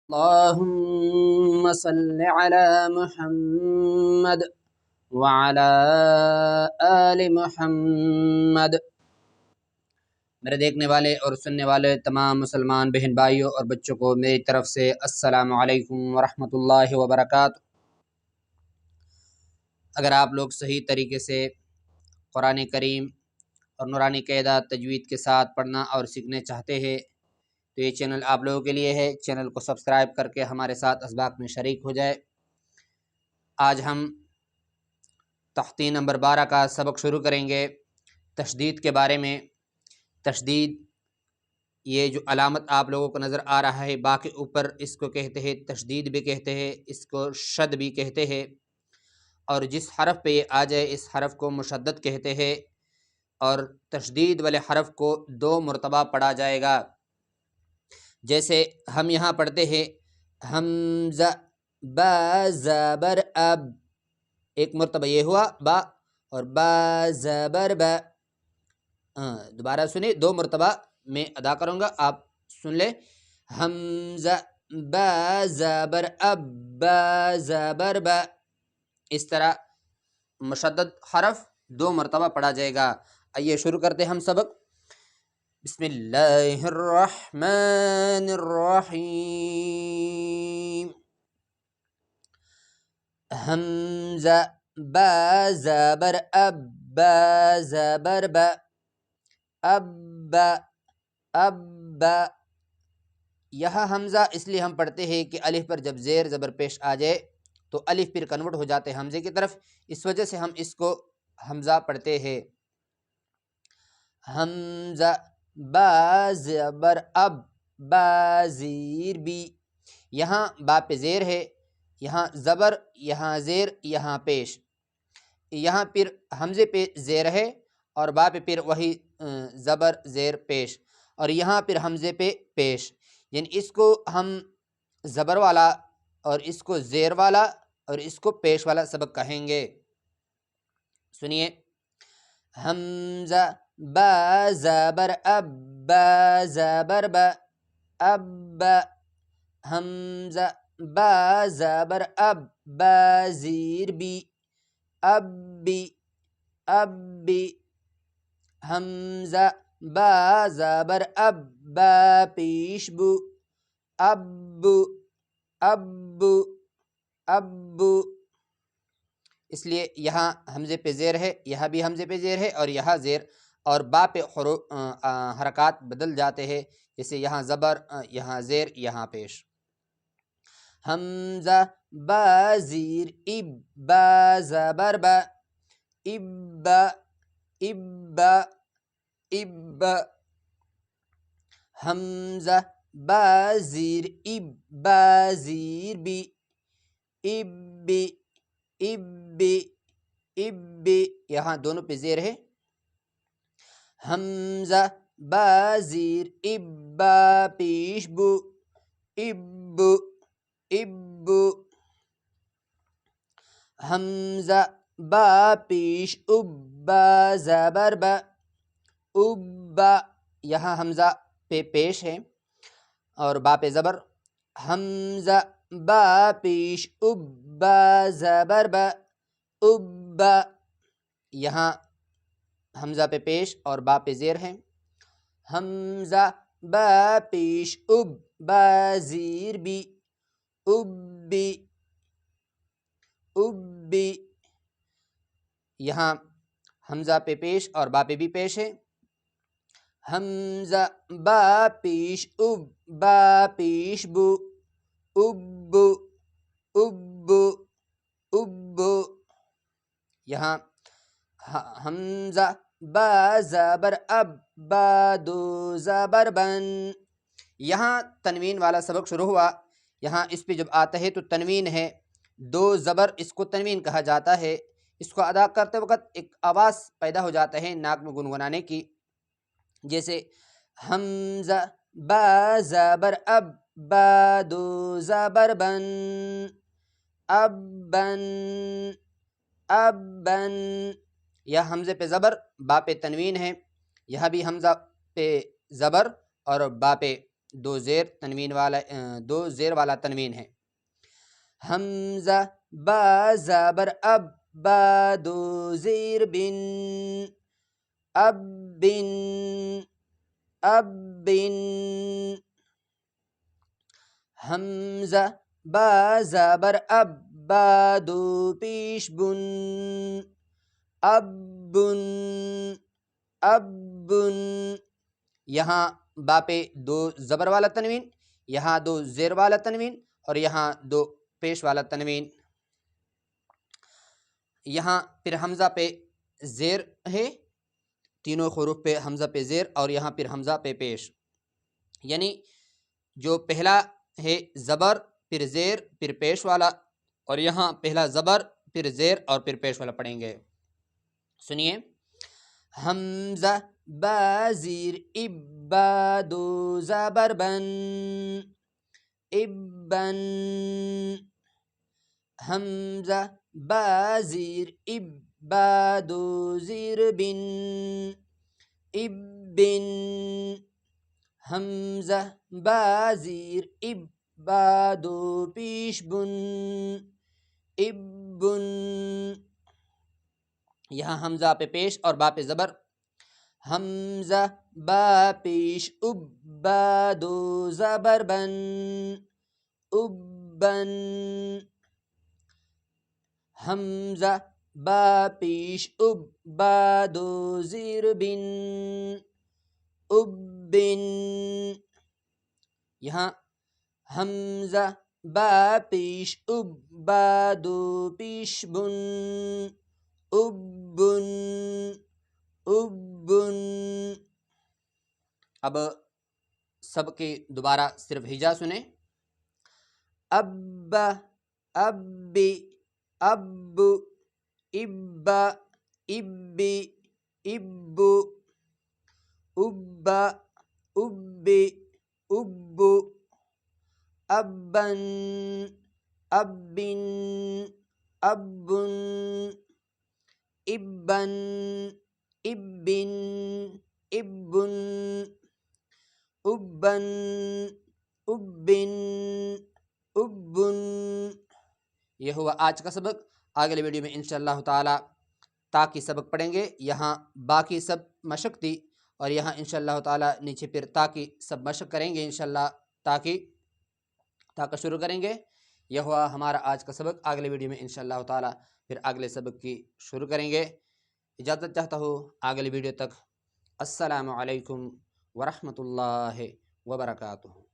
اللهم صل على محمد وعلى آل محمد۔ میرے دیکھنے والے اور سننے والے تمام مسلمان بہن بھائیوں اور بچوں کو میری طرف سے السلام علیکم ورحمۃ اللہ وبرکاتہ۔ اگر آپ لوگ صحیح طریقے سے قرآن کریم اور نورانی قاعدہ تجوید کے ساتھ پڑھنا اور سیکھنے چاہتے ہیں تو یہ چینل آپ لوگوں کے لیے ہے۔ چینل کو سبسکرائب کر کے ہمارے ساتھ اسباق میں شریک ہو جائے۔ آج ہم تحتین نمبر 12 کا سبق شروع کریں گے تشدید کے بارے میں۔ تشدید، یہ جو علامت آپ لوگوں کو نظر آ رہا ہے با کے اوپر، اس کو کہتے ہیں تشدید بھی کہتے ہیں، اس کو شد بھی کہتے ہیں، اور جس حرف پہ یہ آ جائے اس حرف کو مشدد کہتے ہیں، اور تشدید والے حرف کو 2 مرتبہ پڑھا جائے گا۔ جیسے ہم یہاں پڑھتے ہیں حمزہ با زبر اب، ایک مرتبہ یہ ہوا با، اور با زبر با، دوبارہ سنیں 2 مرتبہ میں ادا کروں گا، آپ سن لیں۔ حمزہ با زبر اب با زبر با، اس طرح مشدد حرف 2 مرتبہ پڑھا جائے گا۔ آئیے شروع کرتے ہم سبق۔ بسم اللہ الرحمن الرحیم۔ حمزہ با زبر اب با زبر با، اب اب۔ یہاں حمزہ اس لیے ہم پڑھتے ہیں کہ الف پر جب زیر زبر پیش آ جائے تو الف پھر کنورٹ ہو جاتے ہیں حمزے کی طرف، اس وجہ سے ہم اس کو حمزہ پڑھتے ہیں۔ حمزہ با زبر اب با زیر بی، یہاں با پہ زیر ہے، یہاں زبر، یہاں زیر، یہاں پیش، یہاں پھر حمزے پہ زیر ہے اور با پہ پھر وہی زبر زیر پیش، اور یہاں پھر حمزے پہ پیش، یعنی اس کو ہم زبر والا اور اس کو زیر والا اور اس کو پیش والا سبق کہیں گے۔ سنیے، حمزہ با زبر اب با زبر با، اب، حمزہ با زبر اب با زیر بی، اب بی، اب بی، حمزہ با زبر اب با پیش بو، اب، اب، اب۔ اس لیے یہاں حمزے پہ زیر ہے، یہاں بھی حمزے پہ زیر ہے، اور یہاں زیر اور با پہ حرکات بدل جاتے ہیں، جیسے یہاں زبر، یہاں زیر، یہاں پیش۔ حمزہ با زیر اب با زبر با، اب، اب، اب۔ حمزہ با زیر اب با زیر بی، اب، اب، اب، یہاں دونوں پہ زیر ہے۔ حمزہ با زیر اب با پیش بو، اب، اب۔ حمزہ با پیش اب با زبر با، اب، یہاں حمزہ پہ پیش ہے اور با پہ زبر۔ حمزہ با پیش اب با زبر با، اب، یہاں حمزہ پہ پیش اور با پہ زیر ہے۔ حمزہ با پیش اب با زیر بی، اب، اب، یہاں حمزہ پہ پیش اور با پہ بھی پیش ہے۔ حمزہ با پیش اب با پیش بو، اب، اب، اب، یہاں حمزہ با زبر اب با دو زبر بن، یہاں تنوین والا سبق شروع ہوا۔ یہاں اس پہ جب آتا ہے تو تنوین ہے، 2 زبر، اس کو تنوین کہا جاتا ہے۔ اس کو ادا کرتے وقت ایک آواز پیدا ہو جاتا ہے ناک میں گنگنانے کی، جیسے حمزہ با زبر اب با دو زبر بن، ابن، ابن، یہ حمزے پہ زبر با پہ تنوین ہے، یہاں بھی حمزہ پہ زبر اور با پہ دو زیر والا تنوین ہے۔ حمزہ با زبر اب، با دو زیر بن، اب بن، اب بن۔ حمزہ با زبر اب، با دو پیش بن، اب بن، اب بن۔ یہاں با پہ دو زبر والا تنوین، یہاں دو زیر والا تنوین، اور یہاں دو پیش والا تنوین۔ یہاں پھر حمزہ پہ زیر ہے، تینوں حروف پہ حمزہ پہ زیر، اور یہاں پھر حمزہ پہ پیش، یعنی جو پہلا ہے زبر پھر زیر پھر پیش والا، اور یہاں پہلا زبر پھر زیر اور پھر پیش والا پڑھیں گے۔ سنیے، حمزہ با زیر اب، با دو زبر بن، ابن۔ حمزہ با زیر اب، با دو زیر بن، ابن۔ حمزہ با زیر اب، با دو پیش بن، ابن۔ یہاں حمزہ پہ پیش اور با پہ زبر۔ حمزہ با پیش اب، با دو زبر بن، ابن۔ حمزہ با پیش اب، با دو زیر بن، ابن۔ یہاں حمزہ با پیش اب، با دو پیش بن، ابن، ابن۔ اب سب کے دوبارہ صرف ہجا سنیں۔ اب، اب، اب، اب، اب، اب، اب، اب، اب، ابن، ابن، ابن، ابن، ابن، ابن، ابن، ابن، ابن۔ یہ ہوا آج کا سبق۔ اگلے ویڈیو میں انشاءاللہ تعالی تا کی سبق پڑھیں گے۔ یہاں باقی سب مشق تھی، اور یہاں انشاءاللہ تعالی نیچے پھر تا کی سب مشق کریں گے انشاءاللہ۔ تا کا شروع کریں گے۔ یہ ہوا ہمارا آج کا سبق۔ اگلے ویڈیو میں انشاءاللہ تعالی پھر اگلے سبق کی شروع کریں گے۔ اجازت چاہتا ہوں اگلے ویڈیو تک۔ السلام علیکم ورحمۃ اللہ وبرکاتہ۔